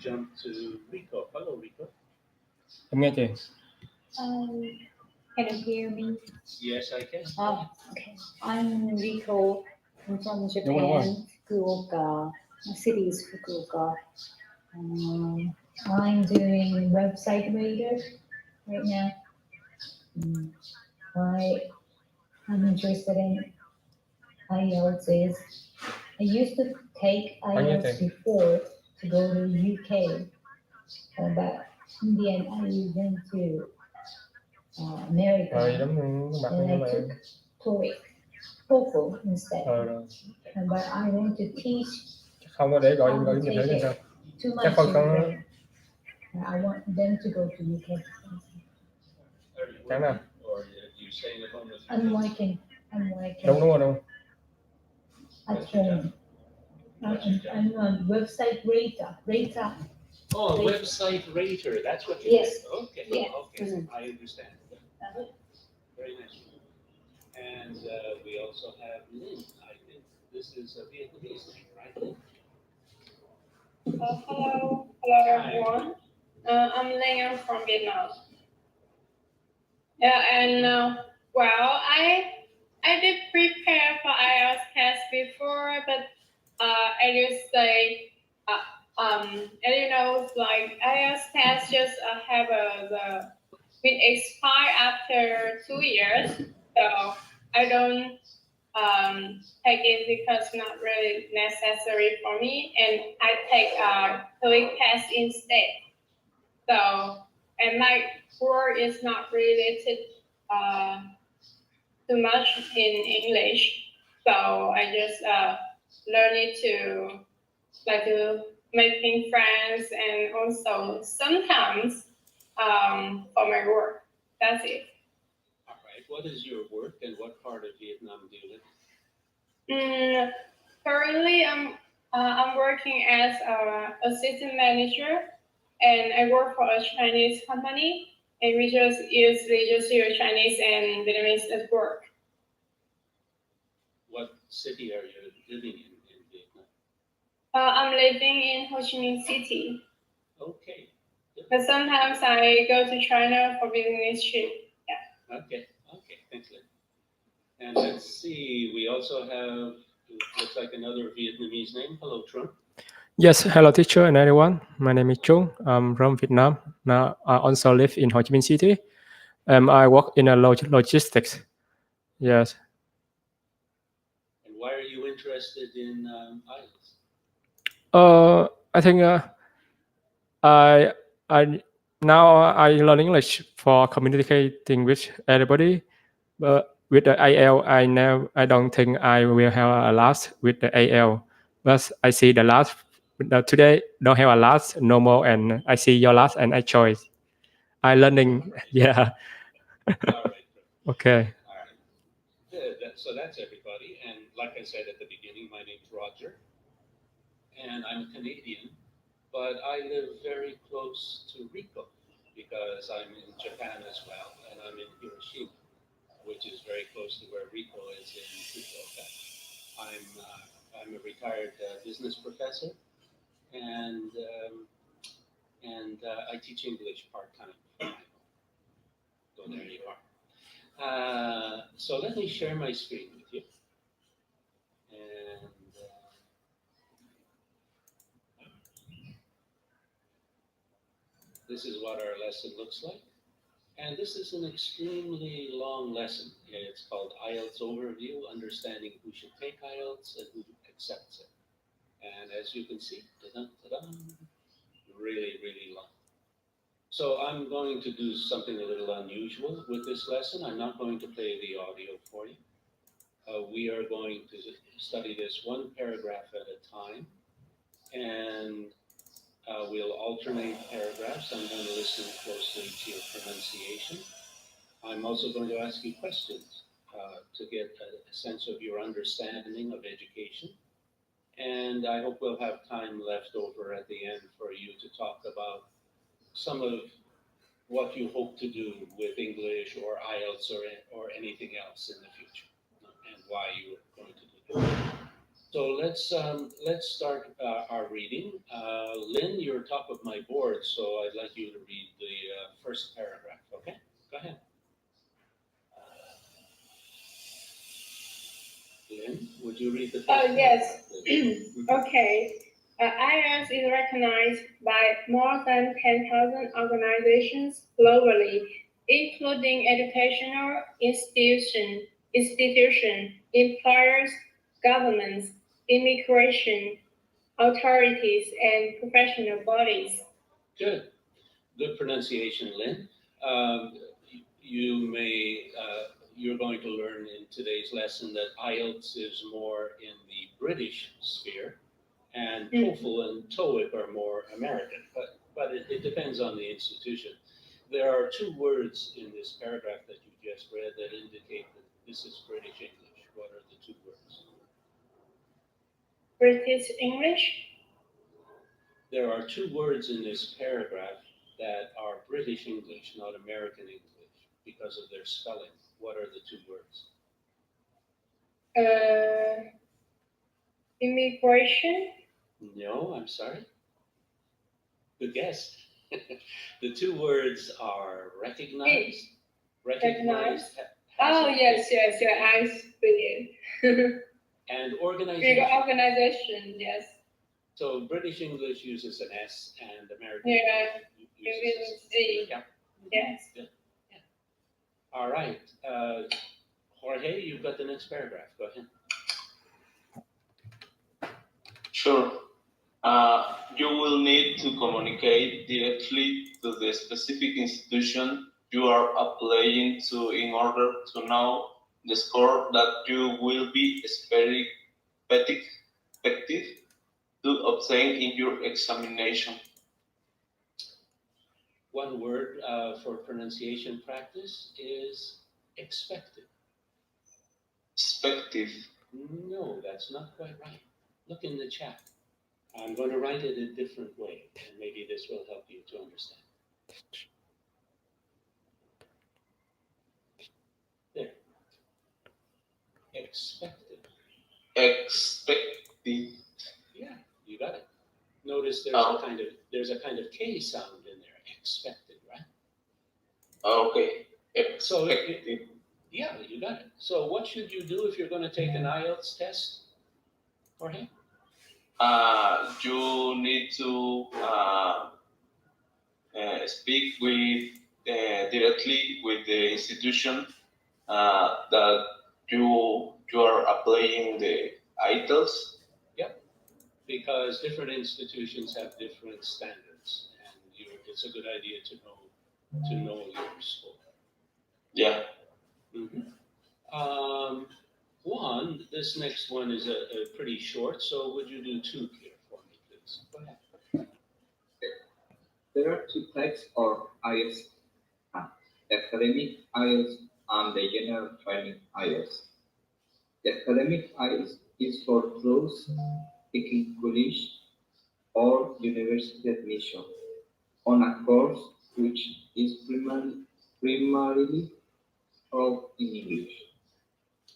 jump to Rico. Hello, Rico. Em nghe chị. Can you hear me? Yes, I can. Oh, okay. I'm Rico. I'm from Đúng Japan, rồi. Fukuoka. My city is Fukuoka. I'm doing website reader right now. Why I'm interested in IELTS is I used to take IELTS Okay. before to go to UK, but in the end I went to America Rồi đúng mặt and như I vậy. took TOEIC, TOEFL instead. Rồi. But I want to teach. Chắc không có để gọi how gọi to nhìn take thấy it sao. too Chắc much không in có. Ukraine. I want them to go to UK. Are you Chẳng nào. working or you staying at home with your I'm kids? working. I'm working. Đúng rồi đúng. At home. I'm a website rater. Oh, Rater. website rater. That's what you Yes. meant. Okay. Yes. Okay. Mhm. I understand. Very nice. And we also have Lynn. I think this is a Vietnamese name, right, Lynn? Hello Hi. everyone. I'm Linh. I'm from Vietnam. Yeah, and well, I did prepare for IELTS test before, but I just say, and like IELTS test just have the been expire after 2 years, so I don't take it because not really necessary for me, and I take TOEIC test instead. So, and my work is not related too much in English, so I just learn it to making friends, and also sometimes for my work. That's it. All right. What is your work and what part of Vietnam do you live in? Currently, I'm working as assistant manager, and I work for a Chinese company, and we just use Chinese and Vietnamese at work. What city are you living in Vietnam? I'm living in Ho Chi Minh City, Okay. but sometimes I go to China for business trip. Okay. Thanks, Lynn. And let's see. We also have, looks like another Vietnamese name. Hello, Trung. Yes, hello teacher and everyone. My name is Trung. I'm from Vietnam. Now I also live in Ho Chi Minh City. I work in a logistics. Yes. And why are you interested in IELTS? I think I now I learn English for communicating with everybody. But with the IELTS, I don't think I will have a last with the IELTS. But I see the last today don't have a last no more, and I see your last and I choose. I learning. Yeah. All right. Okay. All right. Good. So that's everybody. And like I said at the beginning, my name's Roger, and I'm a Canadian, but I live very close to Rico because I'm in Japan as well, and I'm in Hiroshima, which is very close to where Rico is in Fukuoka. I'm a retired business professor, and I teach English part-time from my home. So there you are. So let me share my screen with you. And this is what our lesson looks like. And this is an extremely long lesson. It's called IELTS Overview, Understanding Who Should Take IELTS and Who Accepts it. And as you can see, really, really long. So I'm going to do something a little unusual with this lesson. I'm not going to play the audio for you. We are going to study this one paragraph at a time, and we'll alternate paragraphs. I'm going to listen closely to your pronunciation. I'm also going to ask you questions to get a sense of your understanding of education. And I hope we'll have time left over at the end for you to talk about some of what you hope to do with English or IELTS or anything else in the future, and why you are going to do that. So let's start our reading. Lynn, you're top of my board, so I'd like you to read the first paragraph. Okay, go ahead. Lynn, would you read the first paragraph? Yes. please? Okay. IELTS is recognized by more than 10,000 organizations globally, including educational institutions, employers, governments, immigration authorities, and professional bodies. Good. Good pronunciation, Lynn. You're going to learn in today's lesson that IELTS is more in the British sphere, and TOEFL and TOEIC are more American, but it depends on the institution. There are two words in this paragraph that you just read that indicate that this is British English. What are the two words? British English. There are two words in this paragraph that are British English, not American English, because of their spelling. What are the two words? Immigration. No, I'm sorry. Good guess. The two words are recognize. Recognize. Oh, yes, I speak it. And Big organization. organization, yes. So British English uses an S, and American Yeah, English uses uses Z. Yeah. Yes. Good. Yeah. All right. Jorge, you've got the next paragraph. Go ahead. Sure. You will need to communicate directly to the specific institution you are applying to in order to know the score that you will be expected to obtain in your examination. One word for pronunciation practice is expected. Expected. No, that's not quite right. Look in the chat. I'm going to write it a different way, and maybe this will help you to understand. There. Expected. Expected. Yeah, you got it. Notice there's a kind of K sound in there. Expected, right? Okay. So Expected. yeah, you got it. So what should you do if you're going to take an IELTS test, Jorge? You need to speak with directly with the institution that you are applying the IELTS. Because different institutions have different standards, and it's a good idea to know your score. Yeah. Mm-hmm. This next one is a pretty short, so would you do two here for me, please? Go ahead. There are two types of IELTS, the academic IELTS and the general training IELTS. The academic IELTS is for those seeking college or university admission on a course which is primarily taught in English.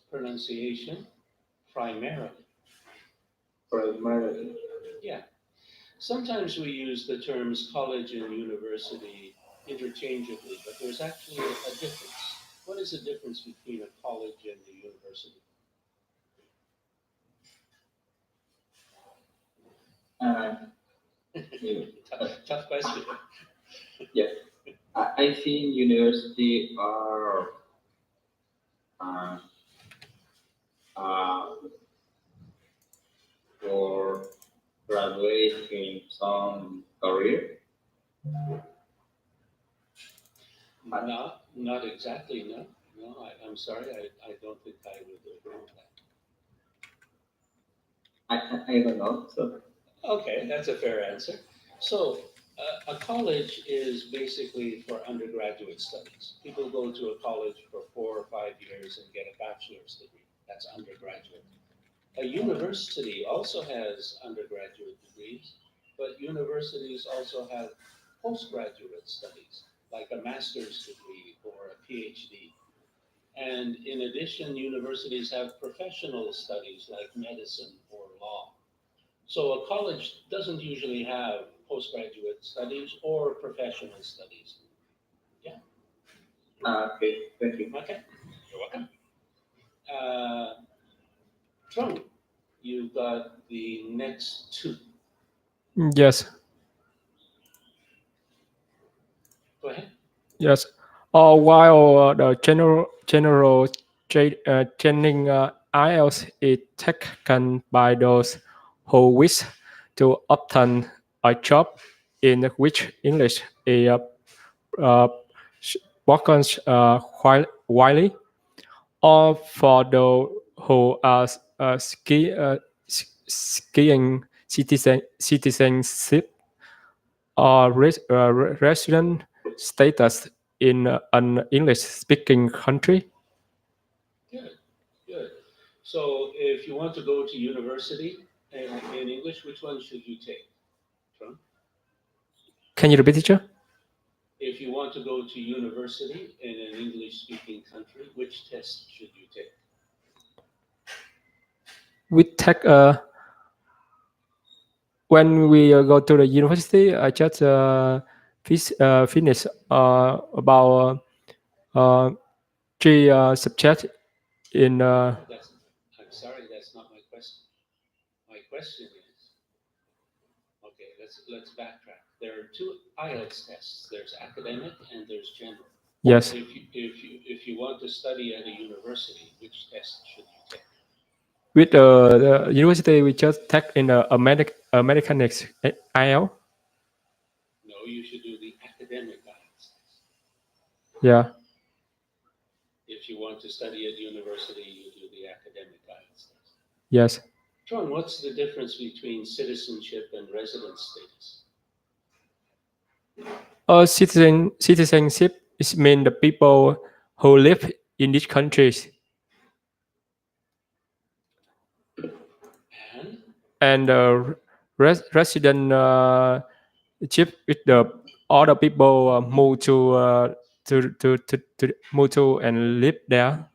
Pronunciation, primarily. Primarily. Yeah. Sometimes we use the terms college and university interchangeably, but there's actually a difference. What is the difference between a college and a university? Tough question. Yeah, I think university are for graduating some career. Not exactly, no. No, I'm sorry, I don't think I would agree with that. I don't know. So. Okay, that's a fair answer. So, a college is basically for undergraduate studies. People go to a college for 4 or 5 years and get a bachelor's degree. That's undergraduate. A university also has undergraduate degrees, but universities also have postgraduate studies, like a master's degree or a PhD. And in addition, universities have professional studies like medicine or law. So a college doesn't usually have postgraduate studies or professional studies. Okay, thank you. Okay, you're welcome. Trung, you got the next two. Yes. Go ahead. Yes. While the general training IELTS is taken by those who wish to obtain a job in which English is uh, spoken widely, or for those who are skiing citizenship or resident status in an English-speaking country. Good, good. So if you want to go to university in English, which one should you take? Trung? Can you repeat, teacher? If you want to go to university in an English-speaking country, which test should you take? We take when we go to the university. I just finish about 3 subjects in. I'm sorry, that's not my question. My question is, okay, let's backtrack. There are two IELTS tests. There's academic and there's general. Yes. If you want to study at a university, which test should you take? With the university, we just take in the American IELTS. No, you should do the academic IELTS test. Yeah. If you want to study at university, you do the academic IELTS test. Yes. John, what's the difference between citizenship and residence status? Citizenship is mean the people who live in these countries, and resident ship with the other people move to move to and live there.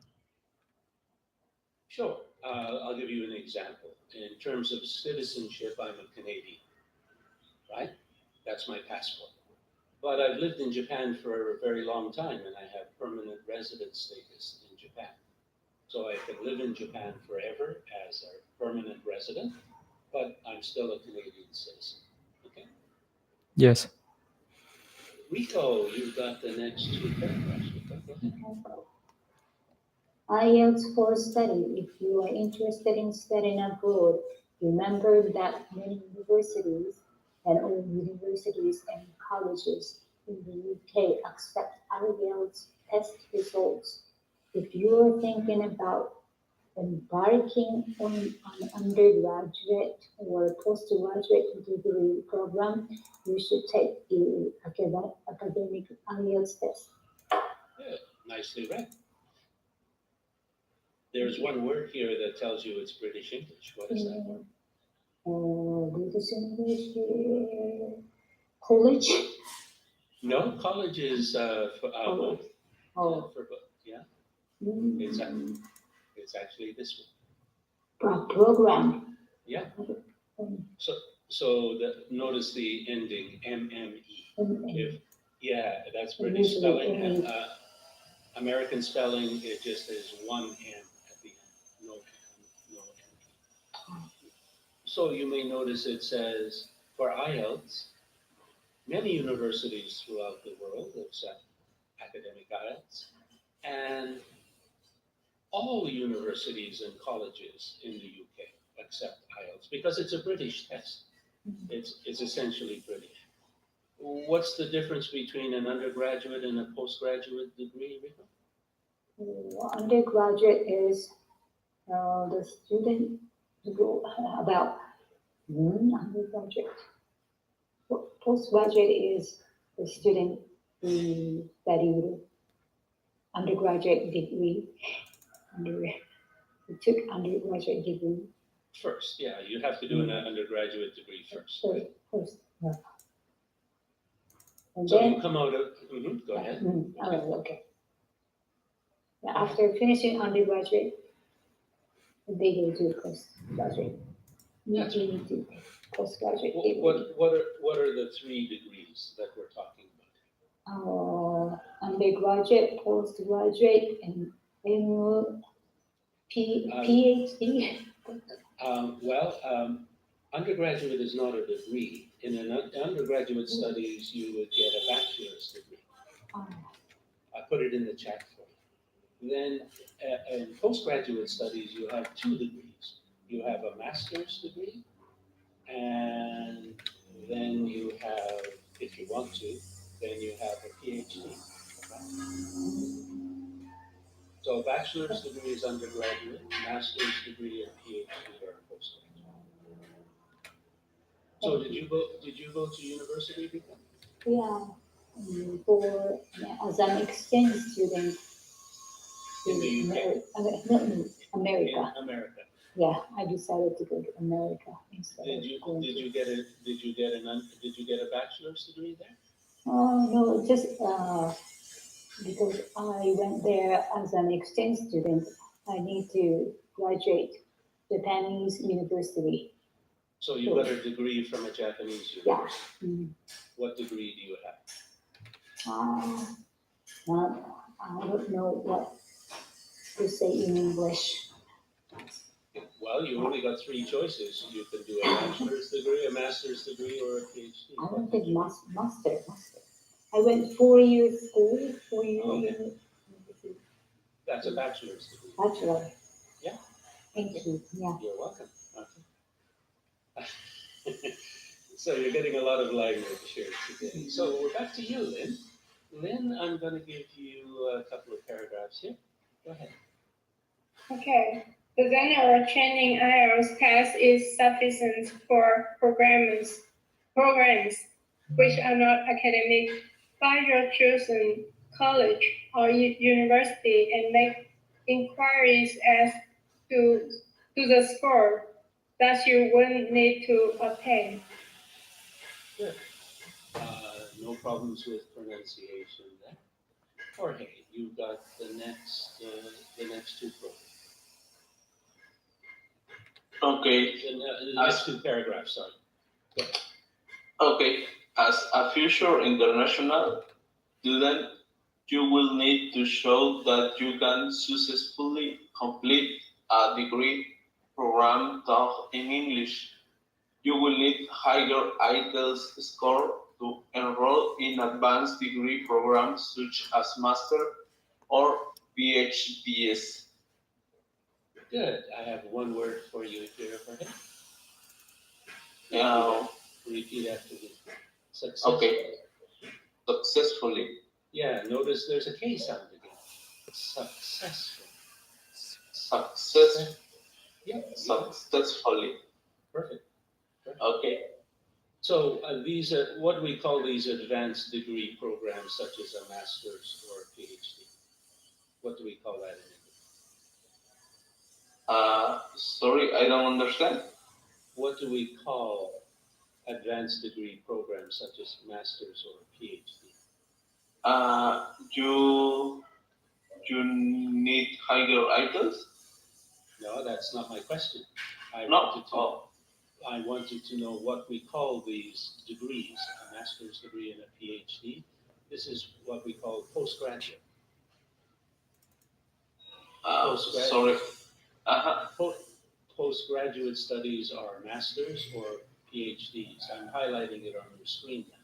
Sure. I'll give you an example. In terms of citizenship, I'm a Canadian, right? That's my passport. But I've lived in Japan for a very long time, and I have permanent residence status in Japan. So I can live in Japan forever as a permanent resident, but I'm still a Canadian citizen. Okay? Yes. Rico, you've got the next two paragraphs. Rico, go ahead. IELTS for study. If you are interested in studying abroad, remember that many universities and all universities and colleges in the UK accept IELTS test results. If you are thinking about embarking on an undergraduate or postgraduate degree program, you should take the academic IELTS test. Good. Nicely read. There's one word here that tells you it's British English. What is that word? British English, college. No, college is for both. Oh. For both, yeah. Mm. It's actually this Program. Yeah. So notice the ending MME. That's British spelling. And, American spelling, it just is one M at the end. No M, no M. So you may notice it says for IELTS, many universities throughout the world accept academic IELTS, and all universities and colleges in the UK accept IELTS because it's a British test. It's essentially British. What's the difference between an undergraduate and a postgraduate degree, Rico? Undergraduate is the student go about undergraduate. Postgraduate is the student who studied undergraduate degree. Who took undergraduate degree. First, yeah, you have to do an undergraduate degree first. First, yeah. And So then, you come out of, go ahead. Okay. After finishing undergraduate, they go to postgraduate. Not limited. Postgraduate degree. What are the 3 degrees that we're talking about? Undergraduate, postgraduate, and PhD. Undergraduate is not a degree. In undergraduate studies, you would get a bachelor's degree. I put it in the chat for you. Then in postgraduate studies, you have 2 degrees. You have a master's degree, and then you have, if you want to, then you have a PhD. So a bachelor's degree is undergraduate, master's degree and PhD are postgraduate. So did you go to university before? Yeah, as an exchange student In the UK? America. In America. Yeah, I decided to go to America instead Did you get a bachelor's degree there? No, just because I went there as an exchange student, I need to graduate Japanese university. So you got a degree from a Japanese university? Yeah. Mm-hmm. What degree do you have? I don't know what to say in English. Well, you only got 3 choices. You can do a bachelor's degree, a master's degree, or a PhD. I don't think master. I went 4 years school, 4 years. Okay. That's a bachelor's degree. Bachelor. Yeah. Thank you. Yeah. You're welcome. Okay. So you're getting a lot of language here today. So we're back to you, Lynn. Lynn, I'm going to give you a couple of paragraphs here. Go ahead. Okay. The general training IELTS test is sufficient for programs which are not academic. Find your chosen college or university and make inquiries as to the score that you will need to obtain. Good. No problems with pronunciation there. Jorge, you got the next 2 programs. Okay. The next 2 paragraphs, sorry. Go ahead. Okay. As a future international student, you will need to show that you can successfully complete a degree program taught in English. You will need higher IELTS score to enroll in advanced degree programs such as master or PhDs. Good. I have one word for you here, Jorge. Repeat after me. Successful. Okay. Successfully. Yeah, notice there's a K sound again. Successful. Yeah. Successfully. Perfect. Okay. So these are what we call these advanced degree programs, such as a master's or a PhD. What do we call that in English? Sorry, I don't understand. What do we call advanced degree programs such as master's or PhD? You need higher IELTS? No, that's not my question. I wanted to know what we call these degrees, a master's degree and a PhD. This is what we call postgraduate. Sorry. Postgraduate studies are masters or PhDs. I'm highlighting it on your screen now.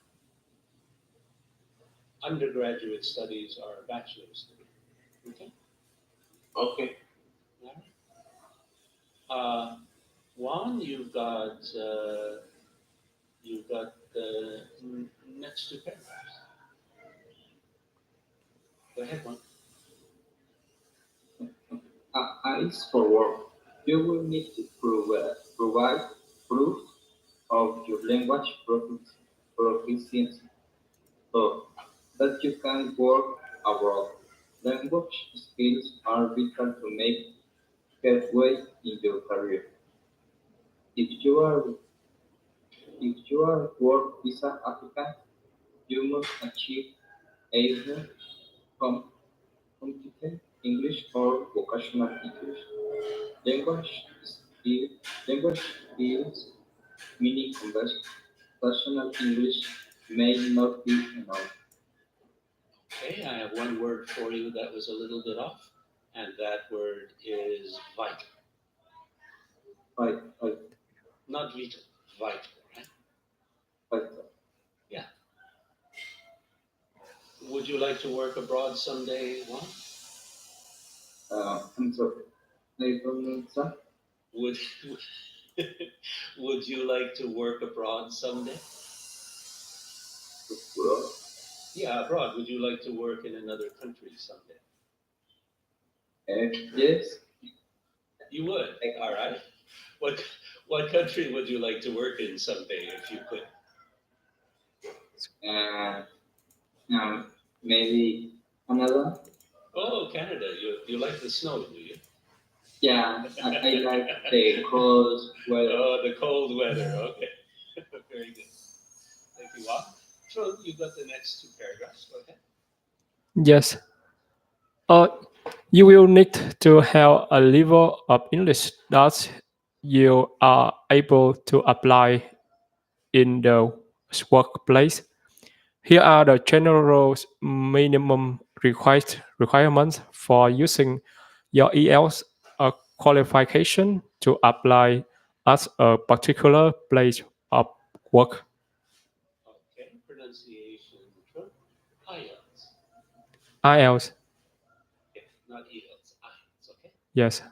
Undergraduate studies are a bachelor's degree. Okay? Okay. Juan, you've got the next 2 paragraphs. Go ahead, Juan. As for work, you will need to provide proof of your language proficiency so that you can work abroad. Language skills are vital to make headway in your career. If you are work visa applicant, you must achieve either competent English or vocational English. Language language skills, meaning conversational English, may not be enough. Okay, I have one word for you that was a little bit off, and that word is vital. Not vital, vital, right? Vital. Yeah. Would you like to work abroad someday, Juan? I'm sorry. I don't know, sir. Would Would you like to work abroad someday? Abroad. Yeah, abroad. Would you like to work in another country someday? Yes. You would. All right. What country would you like to work in someday if you could? Maybe Canada. Oh, Canada. You like the snow, do you? Yeah, I like the cold weather. Oh, the cold weather. Okay. Very good. Thank you, Juan. So you got the next two paragraphs. Go ahead. Yes. You will need to have a level of English that you are able to apply in the workplace. Here are the general minimum requirements for using your IELTS qualification to apply at a particular place of work. Okay. Pronunciation. IELTS. IELTS, Okay. Not ELTS. IELTS. Okay. yes.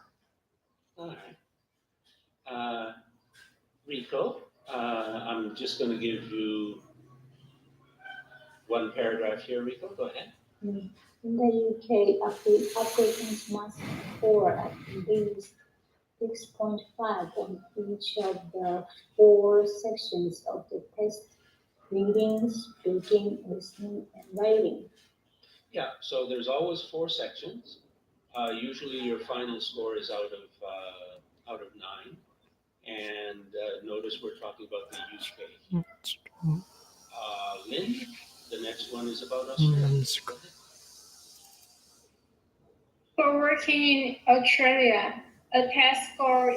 All right. Rico, I'm just going to give you one paragraph here. Rico, go ahead. In the UK, applicants must score at least 6.5 on each of the 4 sections of the test: reading, speaking, listening, and writing. Yeah, so there's always 4 sections. Usually your final score is out of 9. And notice we're talking about the UK. Lynn, the next one is about Australia. Go ahead. For working in Australia, a test score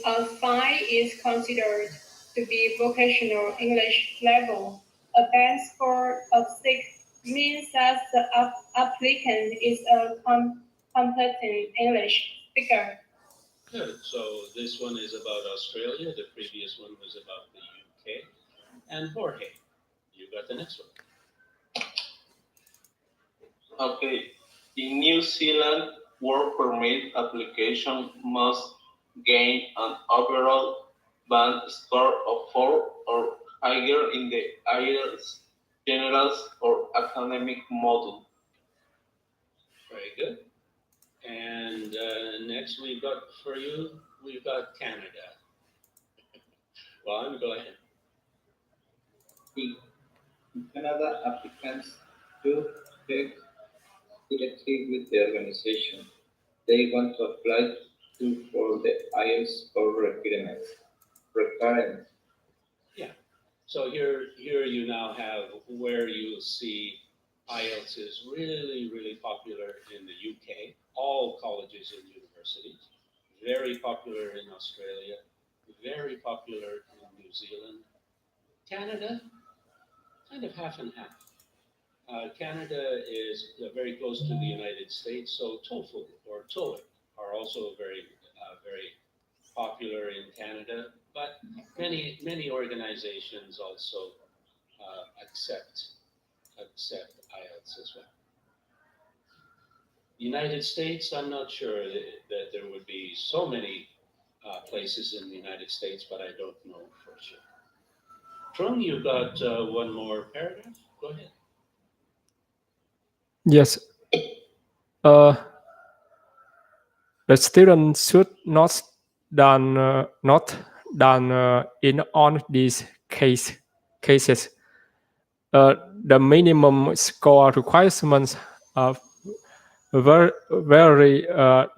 of 5 is considered to be vocational English level. A band score of 6 means that the applicant is a competent English speaker. Good. So this one is about Australia. The previous one was about the UK. And Jorge, you got the next one. Okay. In New Zealand, work permit application must gain an overall band score of 4 or higher in the IELTS Generals or Academic module. Very good. And next we've got Canada. Juan, go ahead. In Canada, applicants do check directly with the organization they want to apply to for the IELTS score requirements. Yeah. So here you now have where you see IELTS is really, really popular in the UK, all colleges and universities, very popular in Australia, very popular in New Zealand. Canada, kind of half and half. Canada is very close to the United States, so TOEFL or TOEIC are also very popular in Canada, but many organizations also accept IELTS as well. United States, I'm not sure that there would be so many places in the United States, but I don't know for sure. Trung, you got one more paragraph? Go ahead. Yes. The student should not done in all these cases. The minimum score requirements are vary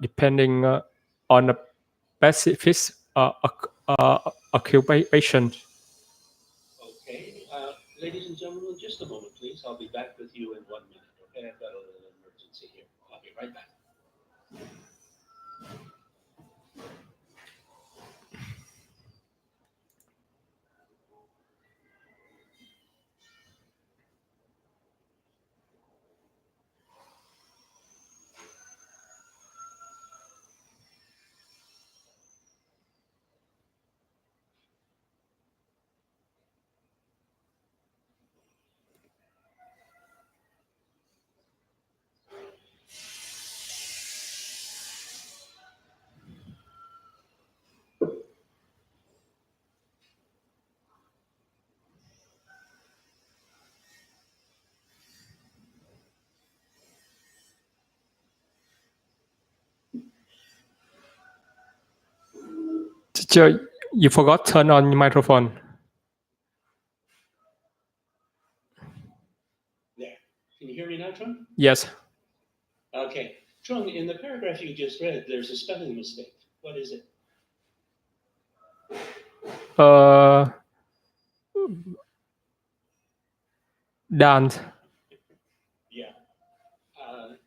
depending on the specific occupation. Okay. Ladies and gentlemen, just a moment, please. I'll be back with you in 1 minute. Okay, I've got a little emergency here. I'll be right back. Teacher, you forgot turn on your microphone. There. Can you hear me now, Trung? Yes. Okay. Trung, in the paragraph you just read, there's a spelling mistake. What is it? Dance. Yeah.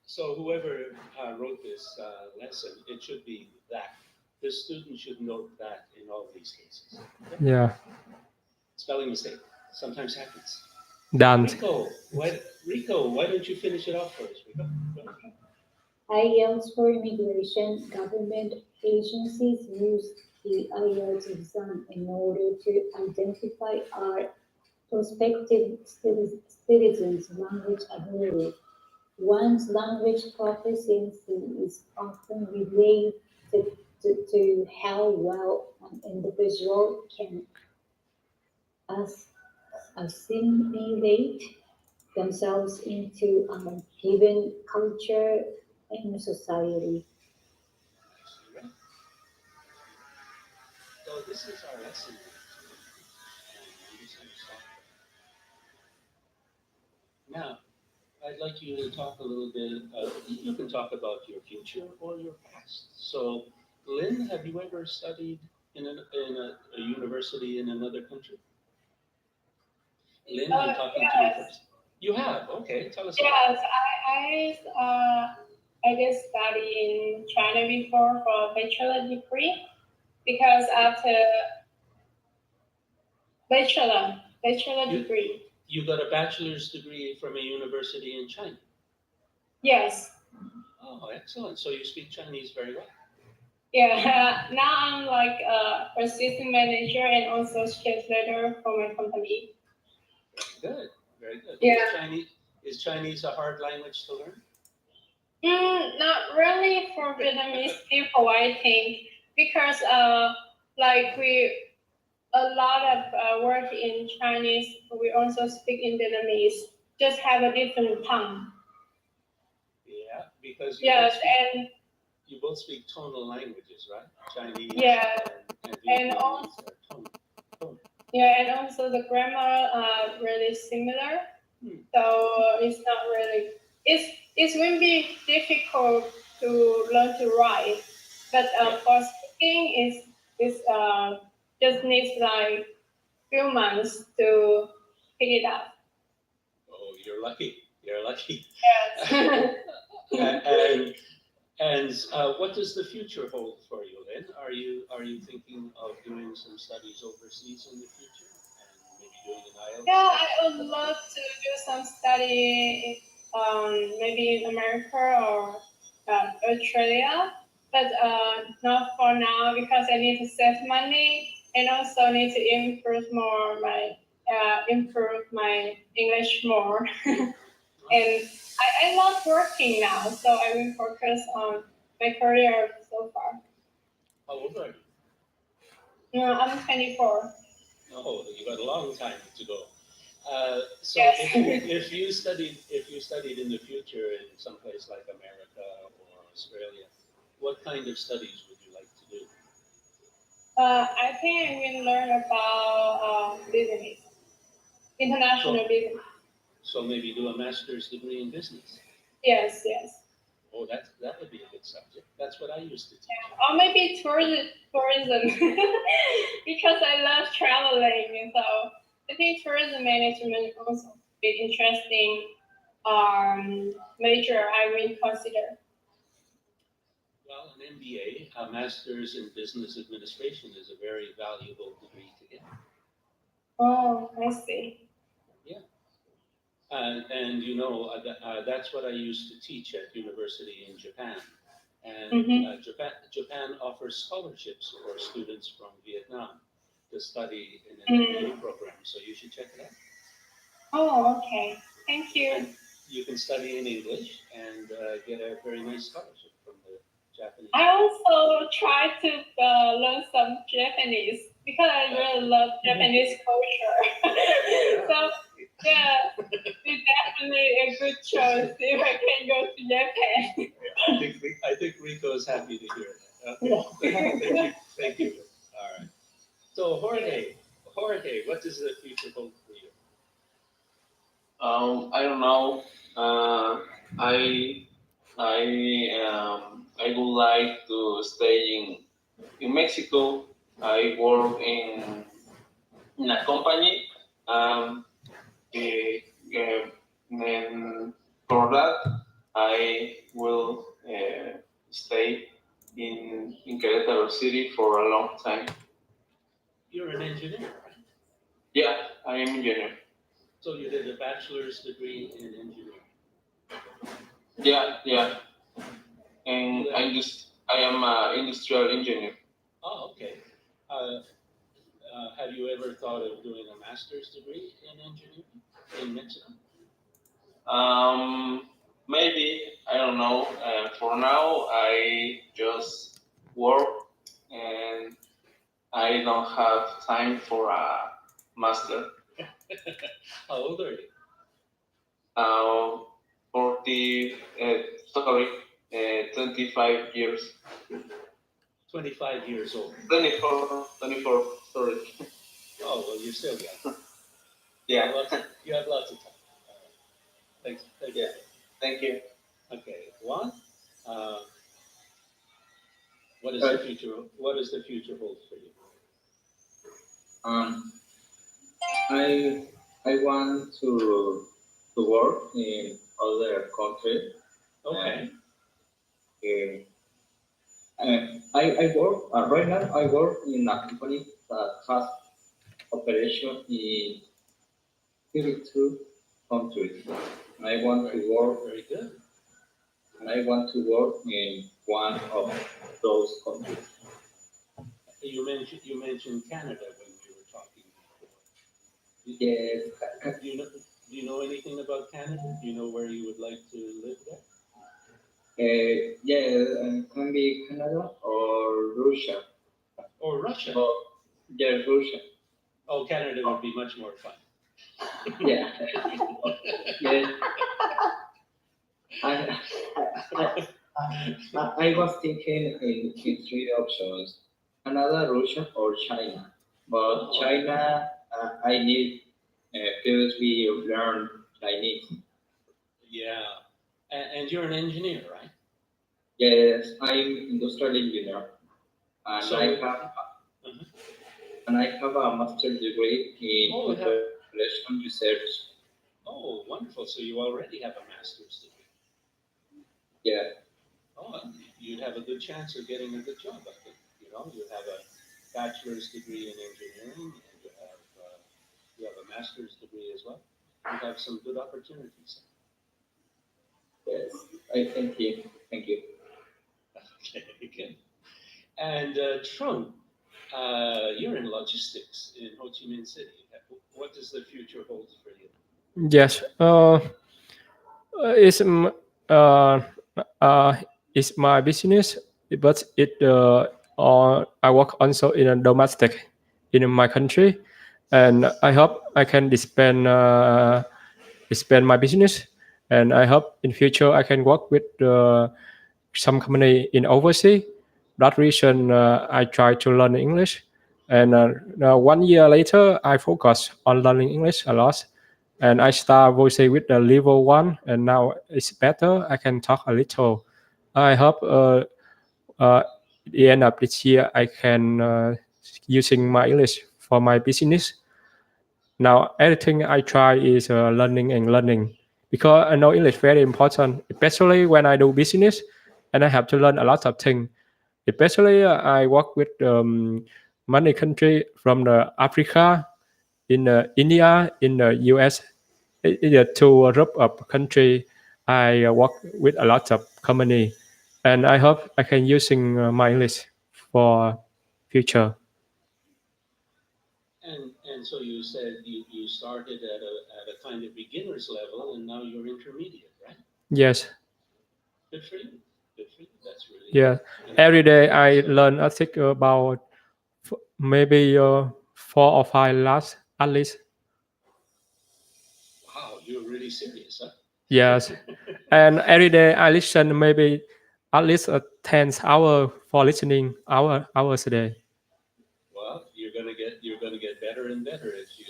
So whoever wrote this lesson, it should be that. The student should note that in all these cases. Okay? Yeah. Spelling mistake sometimes happens. Dance. Rico, why don't you finish it off for us, Rico? Go ahead. IELTS for immigration government agencies use the IELTS exam in order to identify our prospective citizens' language ability. One's language proficiency is often related to how well an individual can assimilate themselves into a given culture and society. So this is our lesson. Now, I'd like you to talk a little bit. You can talk about your future or your past. So, Lynn, have you ever studied in a university in another country? Lynn, I'm talking to you first. You have? Okay, tell us about it. Yes, I did study in China before for a bachelor degree because after bachelor degree. You got a bachelor's degree from a university in China. Yes. Oh, excellent. So you speak Chinese very well. Yeah. Now I'm like a assistant manager and also translator for my company. Very good. Very good. Yeah. Is Chinese a hard language to learn? Not really for Vietnamese people, I think, because like a lot of work in Chinese, we also speak in Vietnamese, just have a different tongue. Yeah, because you both speak tonal languages, right? Chinese. Yeah, and also tonal. Yeah, and also the grammar are really similar. So it's not really it will be difficult to learn to write, but for speaking is just needs like few months to pick it up. Oh, you're lucky. You're lucky. Yes. And what does the future hold for you, Lynn? Are you thinking of doing some studies overseas in the future and maybe doing an IELTS? Yeah, I would love to do some study, maybe in America or Australia, but not for now because I need to save money and also need to improve my English more. And I love working now, so I will focus on my career so far. How old are you? No, I'm 24. Oh, you got a long time to go. So Yes. if you studied in the future in some place like America or Australia, what kind of studies would you like to do? I think I will learn about business, international business. So maybe do a master's degree in business. Yes. Oh, that would be a good subject. That's what I used to teach. Yeah. Or maybe tourism, because I love traveling. So I think tourism management also be interesting major I will consider. Well, an MBA, a Master's in Business Administration, is a very valuable degree to get. Oh, I see. Yeah. And you know, that's what I used to teach at university in Japan. And Japan offers scholarships for students from Vietnam to study in an MBA program. So you should check it out. Oh, okay. Thank you. And you can study in English and get a very nice scholarship from the Japanese. I also try to learn some Japanese because I really love Japanese culture. So yeah, it's definitely a good choice if I can go to Japan. I think Rico is happy to hear that. Okay. Thank you. All right. I don't know. I I would like to stay in Mexico. I work in a company. Eh, and for that, I will stay in Querétaro City for a long time. You're an engineer, right? Yeah, I am engineer. So you did a bachelor's degree in engineering. Yeah, and I am an industrial engineer. Oh, okay. Have you ever thought of doing a master's degree in engineering in Mexico? Maybe I don't know. For now, I just work and I don't have time for a master. How old are you? 40, sorry, 25 years. 25 years old. 24, sorry. Oh, well, you're still young. Yeah, You have lots of time. Thanks. Yeah. Thank you. Okay, Juan, what is the future? What does the future hold for you? I want to work in other countries. Okay. I work right now. I work in a company that has operation in 32 countries. And I want to work. Very good. And I want to work in one of those countries. You mentioned Canada when we were talking before. Yes. Do you know anything about Canada? Do you know where you would like to live there? Can be Canada or Russia. Or Russia? Yeah, Russia. Oh, Canada would be much more fun. Yeah. Yeah. I was thinking in three options: Canada, Russia, or China. But China, I need previously learn Chinese. Yeah. And you're an engineer, right? Yes, I'm industrial engineer, and So- I have a master's degree in Oh, you have- population research. Oh, wonderful. So you already have a master's degree. Yeah. Oh, you'd have a good chance of getting a good job, I think. You know, you have a bachelor's degree in engineering, and you have a master's degree as well. You have some good opportunities. Yes. I thank you. Thank you. Okay, good. And Trung, you're in logistics in Ho Chi Minh City. What does the future hold for you? Yes. It's it's my business, but I work also in a domestic in my country, and I hope I can expand my business, and I hope in future I can work with some company in overseas. That reason I try to learn English, and now 1 year later I focus on learning English a lot, and I start voicing with the level 1, and now it's better. I can talk a little. I hope at the end of this year I can using my English for my business. Now everything I try is learning and learning, because I know English very important, especially when I do business, and I have to learn a lot of things. Especially I work with many country from the Africa, in India, in the US, in the two Europe of country. I work with a lot of company, and I hope I can using my English for future. And so you said you started at a kind of beginner's level, and now you're intermediate, right? Yes. Good for you. Good for you. That's really Yeah. Every day I learn I think about maybe 4 or 5 last at least. Wow, you're really serious, huh? Yes. And every day I listen maybe at least a 10 hour for listening hours a day. Well, you're gonna get better and better if you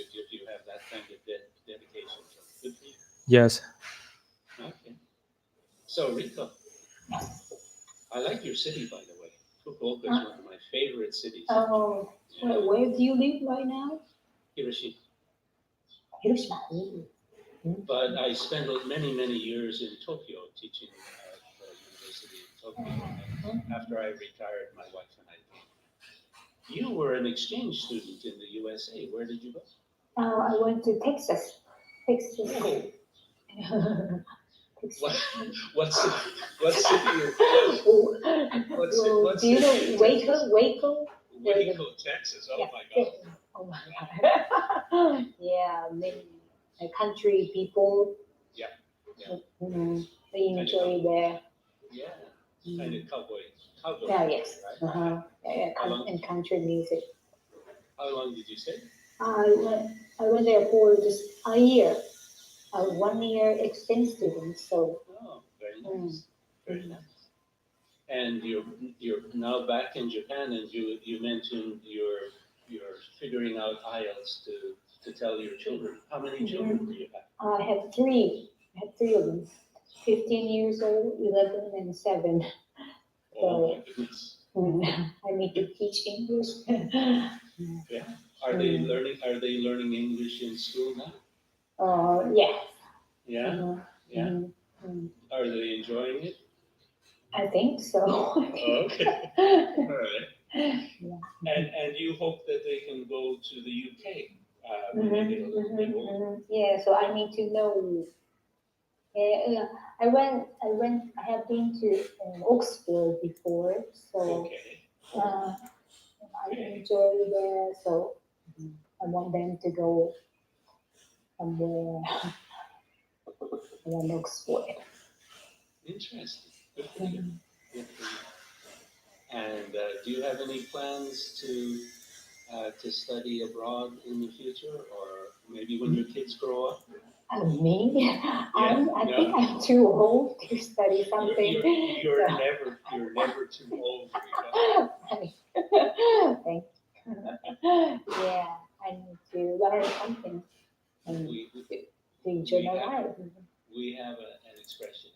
have that kind of dedication. So good for you. Yes. Okay. So Rico, I like your city, by the way. Fukuoka is one of my favorite cities. Oh, Yeah. where do you live right now? Hiroshima. Hiroshima. But I spent many, many years in Tokyo teaching at the university in Tokyo. And after I retired, my wife and I came. You were an exchange student in the USA. Where did you go? I went to Texas. Texas. Oh, Texas. what city? What city? Do you know Waco? Waco? Waco, Texas. Oh my God. Oh my God. Yeah, many country people. Yeah. They enjoy there. Yeah. Kind of cowboy. Yeah, yes. Right? And country music. How long did you stay? I went there for just a year. A 1 year exchange student. So. Oh, very nice. Very nice. And you're now back in Japan, and you mentioned you're figuring out IELTS to tell your children. How many children do you have? I have three. I have three of them. 15 years old, 11, and 7. Oh my goodness. I need to teach English. Yeah. Are they learning English in school now? Yes. Yeah. Yeah. Are they enjoying it? I think so. Okay. All right. Yeah. And you hope that they can go to the UK when they get a little bit older. Yeah. So I need to know. I have been to Oxford before, so Okay. I enjoy there. So I want them to go somewhere around Oxford. Interesting. Good for you. Good for you. And do you have any plans to study abroad in the future, or maybe when your kids grow up? Me? I think I'm too old to study something. You're never too old, Rita. Thank you. Yeah, I need to learn something and to enjoy my life. We have an expression.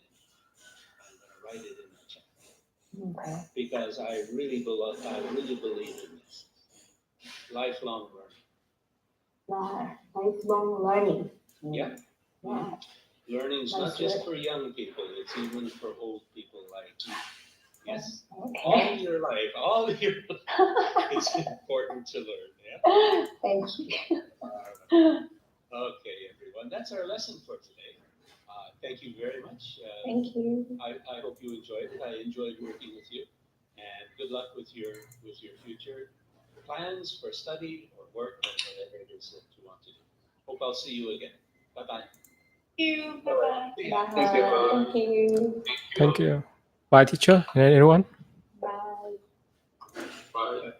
I'm going to write it in the chat. Okay. Because I really believe in this. Lifelong learning. Lifelong learning. Yeah. Yeah. Learning's not just for young people, it's even for old people like you. Yes. Okay. All your life, it's important to learn. Yeah. Thank you. Okay, everyone, that's our lesson for today. Thank you very much. Thank you. I hope you enjoyed it. I enjoyed working with you, and good luck with your future plans for study or work or whatever it is that you want to do. Hope I'll see you again. Bye-bye. Thank you. Bye-bye. Bye. Thank you. Thank you. Thank you. Bye, teacher and everyone. Bye. Bye.